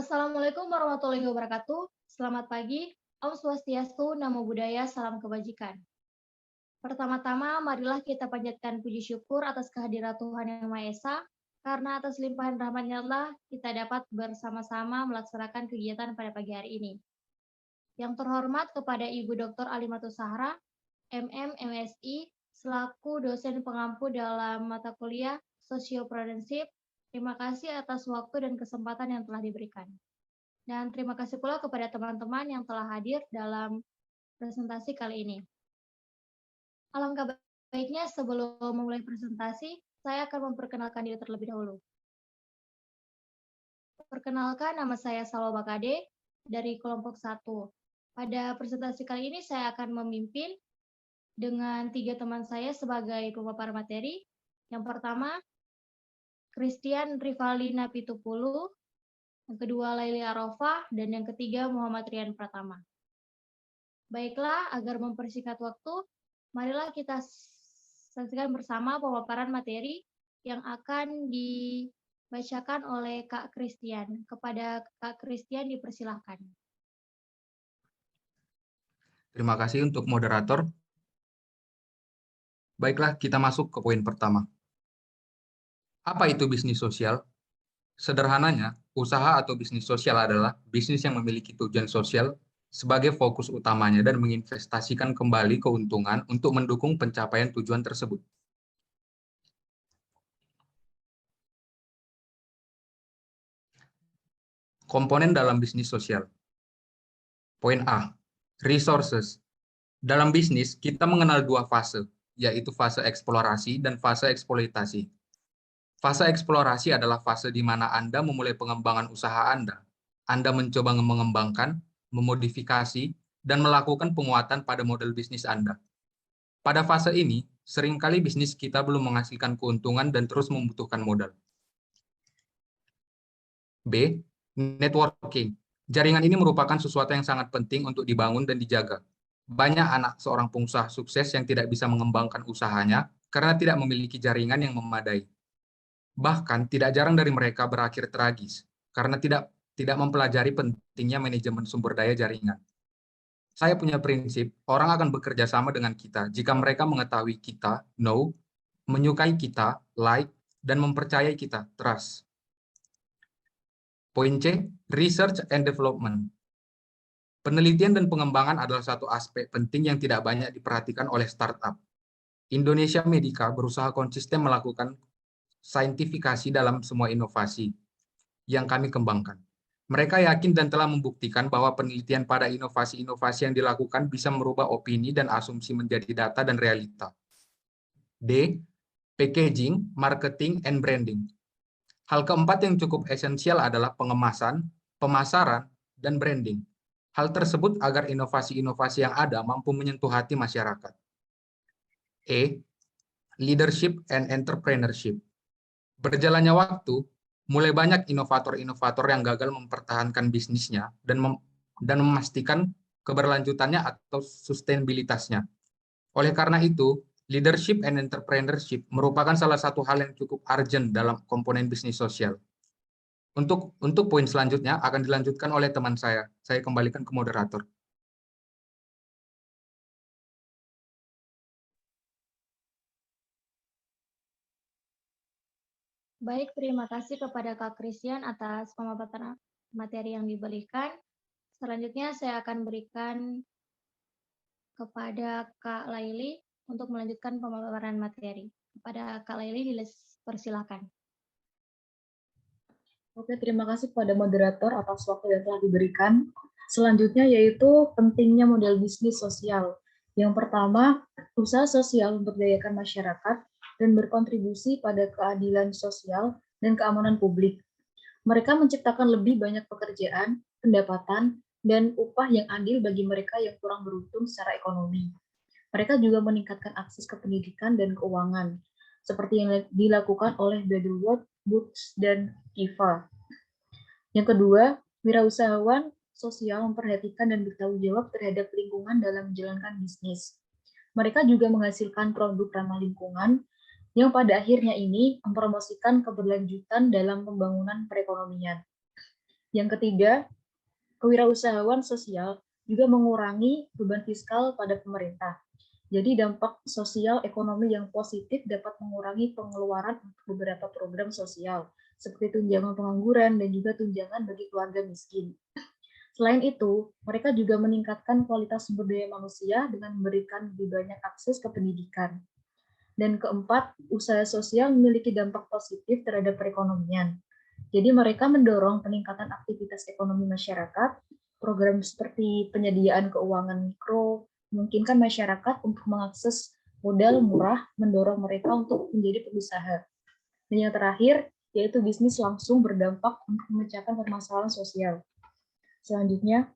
Assalamualaikum warahmatullahi wabarakatuh. Selamat pagi, Om Swastiastu, Namo Buddhaya, Salam Kebajikan. Pertama-tama, marilah kita panjatkan puji syukur atas kehadiran Tuhan Yang Maha Esa, karena atas limpahan rahmat-Nya lah kita dapat bersama-sama melaksanakan kegiatan pada pagi hari ini. Yang terhormat kepada Ibu Dr. Alimatus Sahra, MM, MSI, selaku dosen pengampu dalam mata kuliah Sosiopradensip. Terima kasih atas waktu dan kesempatan yang telah diberikan. Dan terima kasih pula kepada teman-teman yang telah hadir dalam presentasi kali ini. Alangkah baiknya sebelum memulai presentasi, saya akan memperkenalkan diri terlebih dahulu. Perkenalkan, nama saya Salwa Bakade dari kelompok 1. Pada presentasi kali ini saya akan memimpin dengan 3 teman saya sebagai pemaparan materi. Yang pertama, Christian Rivalina Pitupulu, yang kedua Laili Arofah, dan yang ketiga Muhammad Rian Pratama. Baiklah, agar mempersingkat waktu, marilah kita saksikan bersama pemaparan materi yang akan dibacakan oleh Kak Christian. Kepada Kak Christian dipersilahkan. Terima kasih untuk moderator. Baiklah, kita masuk ke poin pertama. Apa itu bisnis sosial? Sederhananya, usaha atau bisnis sosial adalah bisnis yang memiliki tujuan sosial sebagai fokus utamanya dan menginvestasikan kembali keuntungan untuk mendukung pencapaian tujuan tersebut. Komponen dalam bisnis sosial. Poin A, resources. Dalam bisnis, kita mengenal 2 fase, yaitu fase eksplorasi dan fase eksploitasi. Fase eksplorasi adalah fase di mana Anda memulai pengembangan usaha Anda. Anda mencoba mengembangkan, memodifikasi, dan melakukan penguatan pada model bisnis Anda. Pada fase ini, seringkali bisnis kita belum menghasilkan keuntungan dan terus membutuhkan modal. B. Networking. Jaringan ini merupakan sesuatu yang sangat penting untuk dibangun dan dijaga. Banyak anak seorang pengusaha sukses yang tidak bisa mengembangkan usahanya karena tidak memiliki jaringan yang memadai. Bahkan tidak jarang dari mereka berakhir tragis karena tidak mempelajari pentingnya manajemen sumber daya jaringan. Saya punya prinsip, orang akan bekerja sama dengan kita jika mereka mengetahui kita, know, menyukai kita, like, dan mempercayai kita, trust. Poin C, research and development. Penelitian dan pengembangan adalah satu aspek penting yang tidak banyak diperhatikan oleh startup. Indonesia Medica berusaha konsisten melakukan saintifikasi dalam semua inovasi yang kami kembangkan. Mereka yakin dan telah membuktikan bahwa penelitian pada inovasi-inovasi yang dilakukan bisa merubah opini dan asumsi menjadi data dan realita. D. Packaging, marketing, and branding. Hal keempat yang cukup esensial adalah pengemasan, pemasaran, dan branding. Hal tersebut agar inovasi-inovasi yang ada mampu menyentuh hati masyarakat. E. Leadership and entrepreneurship. Berjalannya waktu, mulai banyak inovator-inovator yang gagal mempertahankan bisnisnya dan memastikan keberlanjutannya atau sustainabilitasnya. Oleh karena itu, leadership and entrepreneurship merupakan salah satu hal yang cukup urgent dalam komponen bisnis sosial. Untuk poin selanjutnya akan dilanjutkan oleh teman saya. Saya kembalikan ke moderator. Baik, terima kasih kepada Kak Christian atas pemaparan materi yang diberikan. Selanjutnya saya akan berikan kepada Kak Laili untuk melanjutkan pemaparan materi. Kepada Kak Laili, dipersilakan. Oke, terima kasih kepada moderator atas waktu yang telah diberikan. Selanjutnya yaitu pentingnya model bisnis sosial. Yang pertama, usaha sosial memberdayakan masyarakat dan berkontribusi pada keadilan sosial dan keamanan publik. Mereka menciptakan lebih banyak pekerjaan, pendapatan, dan upah yang adil bagi mereka yang kurang beruntung secara ekonomi. Mereka juga meningkatkan akses ke pendidikan dan keuangan, seperti yang dilakukan oleh Battleworld, Boots, dan Kiva. Yang kedua, wirausahawan sosial memperhatikan dan bertanggung jawab terhadap lingkungan dalam menjalankan bisnis. Mereka juga menghasilkan produk ramah lingkungan yang pada akhirnya ini mempromosikan keberlanjutan dalam pembangunan perekonomian. Yang ketiga, kewirausahaan sosial juga mengurangi beban fiskal pada pemerintah. Jadi dampak sosial ekonomi yang positif dapat mengurangi pengeluaran untuk beberapa program sosial, seperti tunjangan pengangguran dan juga tunjangan bagi keluarga miskin. Selain itu, mereka juga meningkatkan kualitas sumber daya manusia dengan memberikan lebih banyak akses ke pendidikan. Dan keempat, usaha sosial memiliki dampak positif terhadap perekonomian. Jadi mereka mendorong peningkatan aktivitas ekonomi masyarakat, program seperti penyediaan keuangan mikro, memungkinkan masyarakat untuk mengakses modal murah, mendorong mereka untuk menjadi pengusaha. Dan yang terakhir, yaitu bisnis langsung berdampak untuk memecahkan permasalahan sosial. Selanjutnya,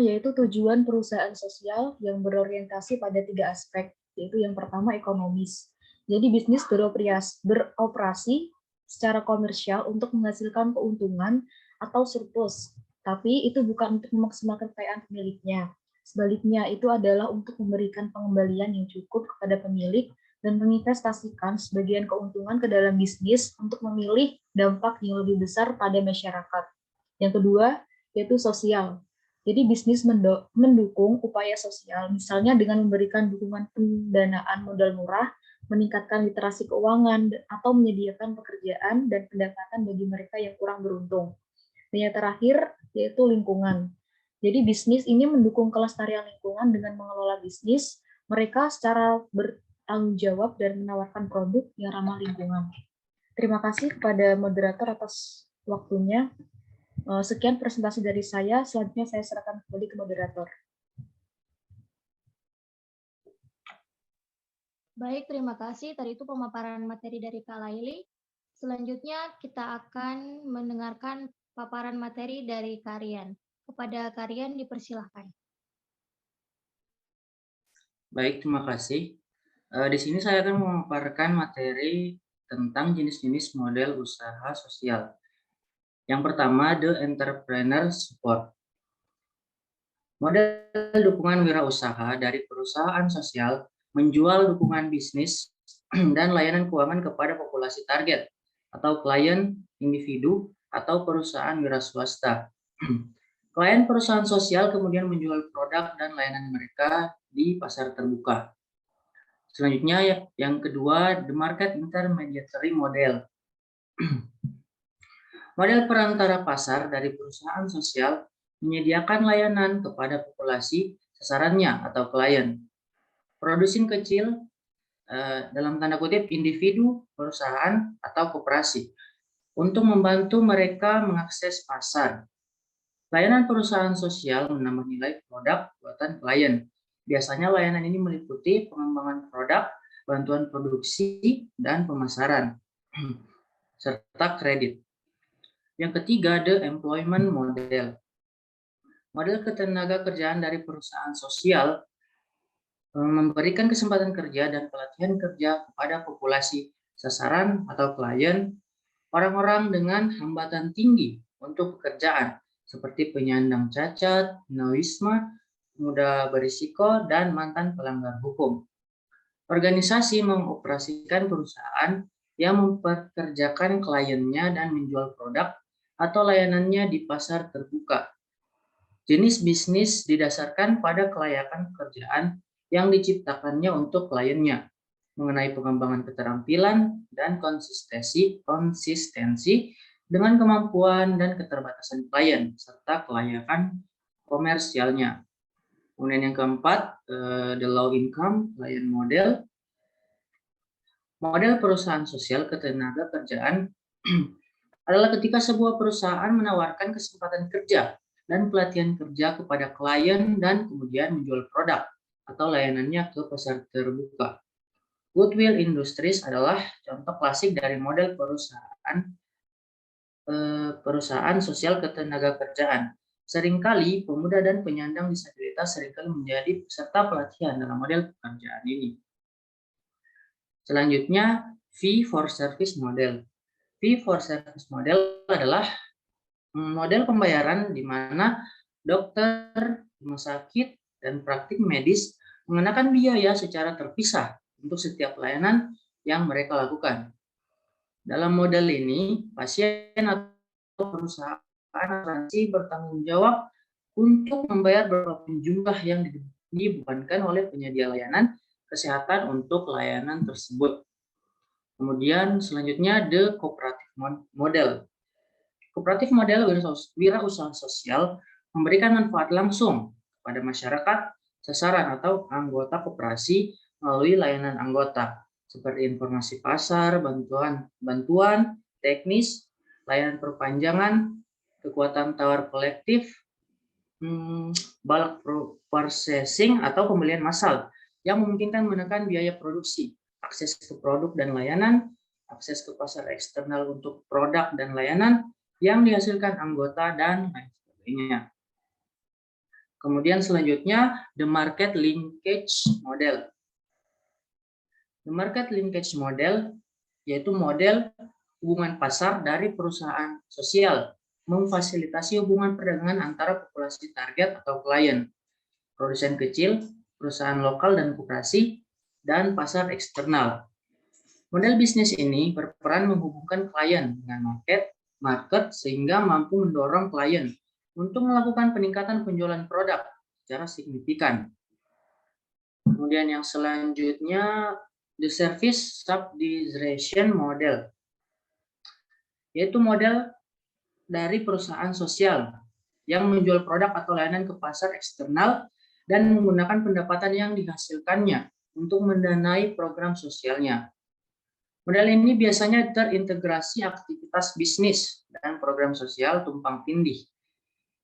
yaitu tujuan perusahaan sosial yang berorientasi pada 3 aspek, yaitu yang pertama ekonomis. Jadi bisnis beroperasi secara komersial untuk menghasilkan keuntungan atau surplus, tapi itu bukan untuk memaksimalkan kekayaan pemiliknya. Sebaliknya, itu adalah untuk memberikan pengembalian yang cukup kepada pemilik dan menginvestasikan sebagian keuntungan ke dalam bisnis untuk memilih dampak yang lebih besar pada masyarakat. Yang kedua, yaitu sosial. Jadi bisnis mendukung upaya sosial, misalnya dengan memberikan dukungan pendanaan modal murah, meningkatkan literasi keuangan, atau menyediakan pekerjaan dan pendapatan bagi mereka yang kurang beruntung. Dan yang terakhir, yaitu lingkungan. Jadi bisnis ini mendukung kelestarian lingkungan dengan mengelola bisnis, mereka secara bertanggung jawab dan menawarkan produk yang ramah lingkungan. Terima kasih kepada moderator atas waktunya. Sekian presentasi dari saya, selanjutnya saya serahkan kembali ke moderator. Baik, terima kasih. Tadi itu pemaparan materi dari Kak Laili. Selanjutnya kita akan mendengarkan paparan materi dari Karian. Kepada Karian dipersilahkan. Baik, terima kasih. Di sini saya akan memaparkan materi tentang jenis-jenis model usaha sosial. Yang pertama, The Entrepreneur Support. Model dukungan wirausaha dari perusahaan sosial menjual dukungan bisnis dan layanan keuangan kepada populasi target atau klien individu atau perusahaan wira swasta. Klien perusahaan sosial kemudian menjual produk dan layanan mereka di pasar terbuka. Selanjutnya yang kedua, the market intermediary model. Model perantara pasar dari perusahaan sosial menyediakan layanan kepada populasi sasarannya atau klien. Produsen kecil, dalam tanda kutip individu, perusahaan, atau koperasi, untuk membantu mereka mengakses pasar. Layanan perusahaan sosial menambah nilai produk buatan klien. Biasanya layanan ini meliputi pengembangan produk, bantuan produksi, dan pemasaran, serta kredit. Yang ketiga, the employment model. Model ketenaga kerjaan dari perusahaan sosial memberikan kesempatan kerja dan pelatihan kerja kepada populasi sasaran atau klien, orang-orang dengan hambatan tinggi untuk pekerjaan, seperti penyandang cacat, tunawisma, muda berisiko, dan mantan pelanggar hukum. Organisasi mengoperasikan perusahaan yang mempekerjakan kliennya dan menjual produk atau layanannya di pasar terbuka. Jenis bisnis didasarkan pada kelayakan pekerjaan yang diciptakannya untuk kliennya, mengenai pengembangan keterampilan dan konsistensi dengan kemampuan dan keterbatasan klien, serta kelayakan komersialnya. Kemudian yang keempat, the low income client model. Model perusahaan sosial ketenaga kerjaan adalah ketika sebuah perusahaan menawarkan kesempatan kerja dan pelatihan kerja kepada klien dan kemudian menjual produk atau layanannya ke pasar terbuka. Goodwill Industries adalah contoh klasik dari model perusahaan sosial ketenaga kerjaan. Seringkali pemuda dan penyandang disabilitas seringkali menjadi peserta pelatihan dalam model pekerjaan ini. Selanjutnya, fee for service model. Fee for service model adalah model pembayaran di mana dokter, rumah sakit, dan praktik medis mengenakan biaya secara terpisah untuk setiap pelayanan yang mereka lakukan. Dalam model ini, pasien atau perusahaan asuransi bertanggung jawab untuk membayar berapapun jumlah yang dibebankan oleh penyedia layanan kesehatan untuk layanan tersebut. Kemudian selanjutnya the cooperative model. Kooperatif model wirausaha sosial memberikan manfaat langsung kepada masyarakat sasaran atau anggota koperasi melalui layanan anggota seperti informasi pasar, bantuan teknis, layanan perpanjangan, kekuatan tawar kolektif, bulk processing atau pembelian massal yang memungkinkan menekan biaya produksi, akses ke produk dan layanan, akses ke pasar eksternal untuk produk dan layanan yang dihasilkan anggota dan lain sebagainya. Kemudian selanjutnya the market linkage model. The market linkage model yaitu model hubungan pasar dari perusahaan sosial memfasilitasi hubungan perdagangan antara populasi target atau klien, produsen kecil, perusahaan lokal dan koperasi, dan pasar eksternal. Model bisnis ini berperan menghubungkan klien dengan market sehingga mampu mendorong klien untuk melakukan peningkatan penjualan produk secara signifikan. Kemudian yang selanjutnya the service subsidization model, yaitu model dari perusahaan sosial yang menjual produk atau layanan ke pasar eksternal dan menggunakan pendapatan yang dihasilkannya untuk mendanai program sosialnya. Model ini biasanya terintegrasi aktivitas bisnis dan program sosial tumpang tindih.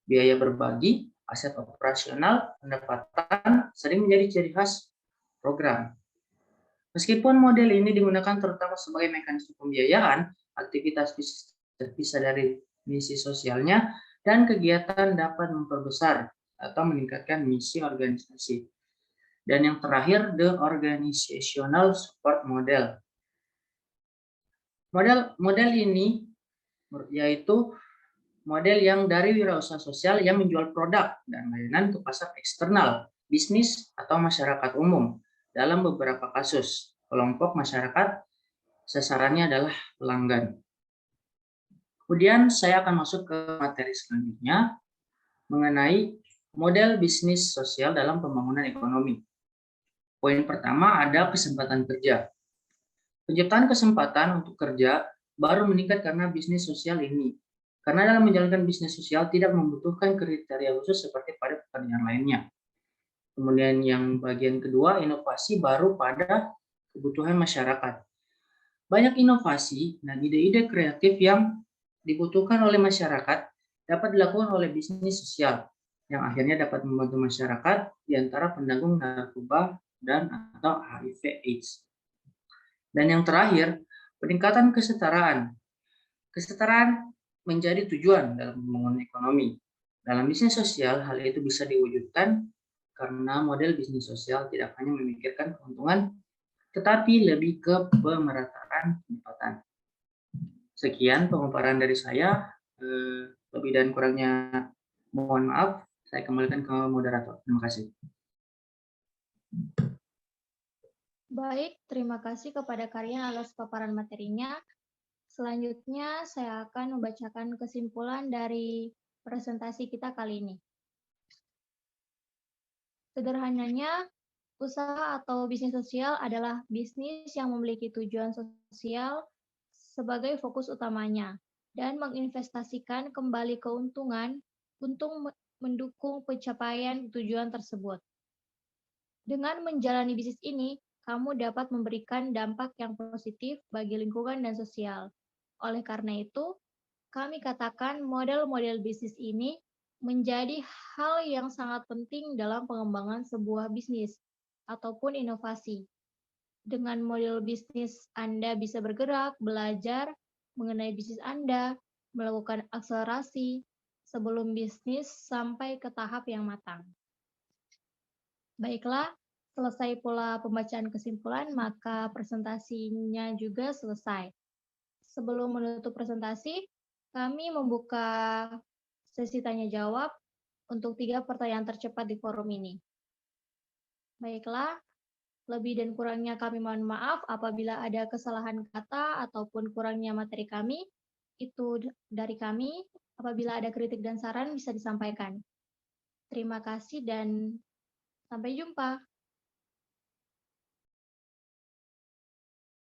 Biaya berbagi, aset operasional, pendapatan sering menjadi ciri khas program. Meskipun model ini digunakan terutama sebagai mekanisme pembiayaan, aktivitas bisnis terpisah dari misi sosialnya, dan kegiatan dapat memperbesar atau meningkatkan misi organisasi. Dan yang terakhir, the organizational support model. Model ini yaitu model yang dari wirausaha sosial yang menjual produk dan layanan ke pasar eksternal, bisnis atau masyarakat umum. Dalam beberapa kasus, kelompok masyarakat sasarannya adalah pelanggan. Kemudian saya akan masuk ke materi selanjutnya mengenai model bisnis sosial dalam pembangunan ekonomi. Poin pertama ada kesempatan kerja. Penciptaan kesempatan untuk kerja baru meningkat karena bisnis sosial ini. Karena dalam menjalankan bisnis sosial tidak membutuhkan kriteria khusus seperti pada pekerjaan lainnya. Kemudian yang bagian kedua, inovasi baru pada kebutuhan masyarakat. Banyak inovasi dan ide-ide kreatif yang dibutuhkan oleh masyarakat dapat dilakukan oleh bisnis sosial yang akhirnya dapat membantu masyarakat di antara penanggung narkoba dan atau HIV/AIDS. Dan yang terakhir, peningkatan kesetaraan. Kesetaraan menjadi tujuan dalam pembangunan ekonomi. Dalam bisnis sosial, hal itu bisa diwujudkan karena model bisnis sosial tidak hanya memikirkan keuntungan, tetapi lebih ke pemerataan pendapatan. Sekian pemaparan dari saya. Lebih dan kurangnya mohon maaf. Saya kembalikan ke moderator. Terima kasih. Baik, terima kasih kepada Karian atas paparan materinya. Selanjutnya, saya akan membacakan kesimpulan dari presentasi kita kali ini. Sederhananya, usaha atau bisnis sosial adalah bisnis yang memiliki tujuan sosial sebagai fokus utamanya dan menginvestasikan kembali keuntungan untuk mendukung pencapaian tujuan tersebut. Dengan menjalani bisnis ini, kamu dapat memberikan dampak yang positif bagi lingkungan dan sosial. Oleh karena itu, kami katakan model-model bisnis ini menjadi hal yang sangat penting dalam pengembangan sebuah bisnis ataupun inovasi. Dengan model bisnis, Anda bisa bergerak, belajar mengenai bisnis Anda, melakukan akselerasi sebelum bisnis sampai ke tahap yang matang. Baiklah, selesai pula pembacaan kesimpulan, maka presentasinya juga selesai. Sebelum menutup presentasi, kami membuka sesi tanya-jawab untuk 3 pertanyaan tercepat di forum ini. Baiklah, Lebih dan kurangnya kami mohon maaf apabila ada kesalahan kata ataupun kurangnya materi kami. Itu dari kami. Apabila ada kritik dan saran bisa disampaikan. Terima kasih dan sampai jumpa.